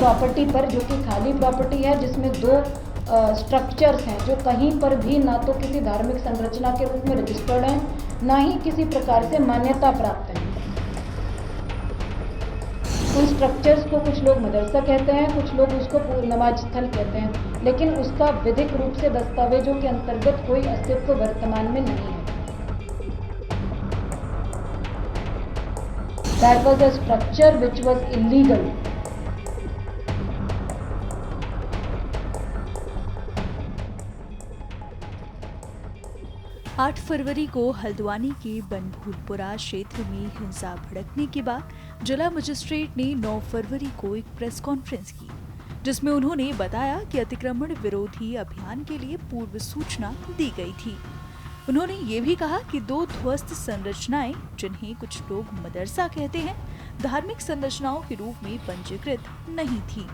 Property पर, जो कि खाली प्रॉपर्टी है, जिसमें दो स्ट्रक्चर्स हैं जो कहीं पर भी ना तो किसी धार्मिक संरचना के रूप में रजिस्टर्ड हैं, ना ही किसी प्रकार से मान्यता प्राप्त है। उन स्ट्रक्चर्स को कुछ लोग मदरसा कहते हैं, कुछ लोग उसको नमाज स्थल कहते हैं, लेकिन उसका विधिक रूप से दस्तावेजों के अंतर्गत कोई अस्तित्व वर्तमान में नहीं है। That was a structure which was illegal. आठ फरवरी को हल्द्वानी के बनभूलपुरा क्षेत्र में हिंसा भड़कने के बाद जिला मजिस्ट्रेट ने 9 फरवरी को एक प्रेस कॉन्फ्रेंस की, जिसमें उन्होंने बताया कि अतिक्रमण विरोधी अभियान के लिए पूर्व सूचना दी गई थी। उन्होंने ये भी कहा कि 2 ध्वस्त संरचनाएं, जिन्हें कुछ लोग मदरसा कहते हैं, धार्मिक संरचनाओं के रूप में पंजीकृत नहीं थी।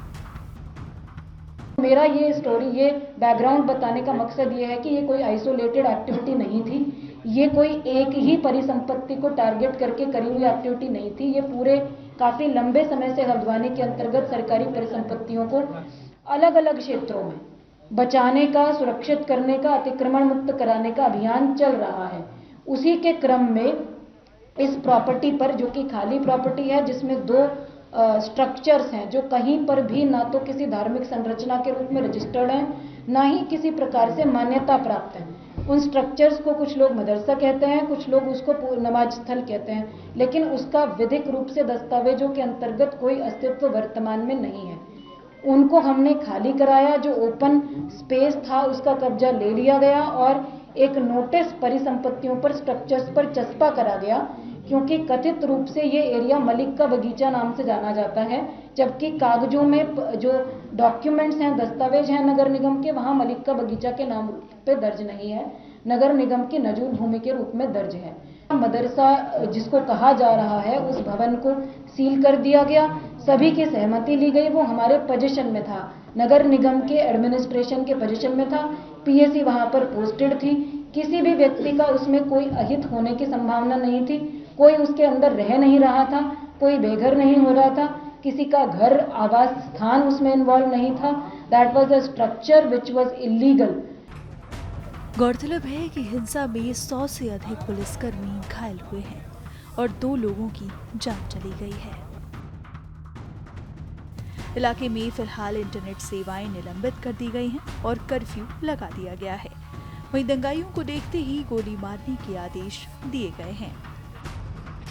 मेरा ये स्टोरी, ये बैकग्राउंड बताने का मकसद ये है कि ये कोई आइसोलेटेड एक्टिविटी नहीं थी, ये कोई एक ही परिसंपत्ति को टारगेट करके करी हुई एक्टिविटी नहीं थी। ये पूरे काफी लंबे समय से हल्द्वानी के अंतर्गत सरकारी परिसंपत्तियों को अलग अलग क्षेत्रों में बचाने का, सुरक्षित करने का, अतिक्रमण मुक्त कराने का अभियान चल रहा है। उसी के क्रम में इस प्रॉपर्टी पर, जो कि खाली प्रॉपर्टी है, जिसमें दो स्ट्रक्चर्स हैं जो कहीं पर भी ना तो किसी धार्मिक संरचना के रूप में रजिस्टर्ड हैं, ना ही किसी प्रकार से मान्यता प्राप्त हैं। उन स्ट्रक्चर्स को कुछ लोग मदरसा कहते हैं, कुछ लोग उसको नमाज स्थल कहते हैं, लेकिन उसका विधिक रूप से दस्तावेजों के अंतर्गत कोई अस्तित्व वर्तमान में नहीं है। उनको हमने खाली कराया, जो ओपन स्पेस था उसका कब्जा ले लिया गया और एक नोटिस परिसंपत्तियों पर, स्ट्रक्चर्स पर चस्पा करा गया, क्योंकि कथित रूप से ये एरिया मलिक का बगीचा नाम से जाना जाता है, जबकि कागजों में जो डॉक्यूमेंट्स हैं, दस्तावेज हैं नगर निगम के, वहाँ मलिक का बगीचा के नाम पे दर्ज नहीं है, नगर निगम की नजूल भूमि के रूप में दर्ज है। मदरसा जिसको कहा जा रहा है, उस भवन को सील कर दिया गया, सभी की सहमति ली गई, वो हमारे पोजीशन में था, नगर निगम के एडमिनिस्ट्रेशन के पोजीशन में था, पीएसी वहां पर पोस्टेड थी, किसी भी व्यक्ति का उसमें कोई अहित होने की संभावना नहीं थी, कोई उसके अंदर रह नहीं रहा था, कोई बेघर नहीं हो रहा था, किसी का घर, आवास स्थान उसमें इन्वॉल्व नहीं था। That was a structure which was illegal. गौरतलब है कि हिंसा में 100 से अधिक पुलिसकर्मी घायल हुए हैं और 2 लोगों की जान चली गई है। इलाके में फिलहाल इंटरनेट सेवाएं निलंबित कर दी गई हैं और कर्फ्यू लगा दिया गया है। वहीं दंगाइयों को देखते ही गोली मारने के आदेश दिए गए हैं।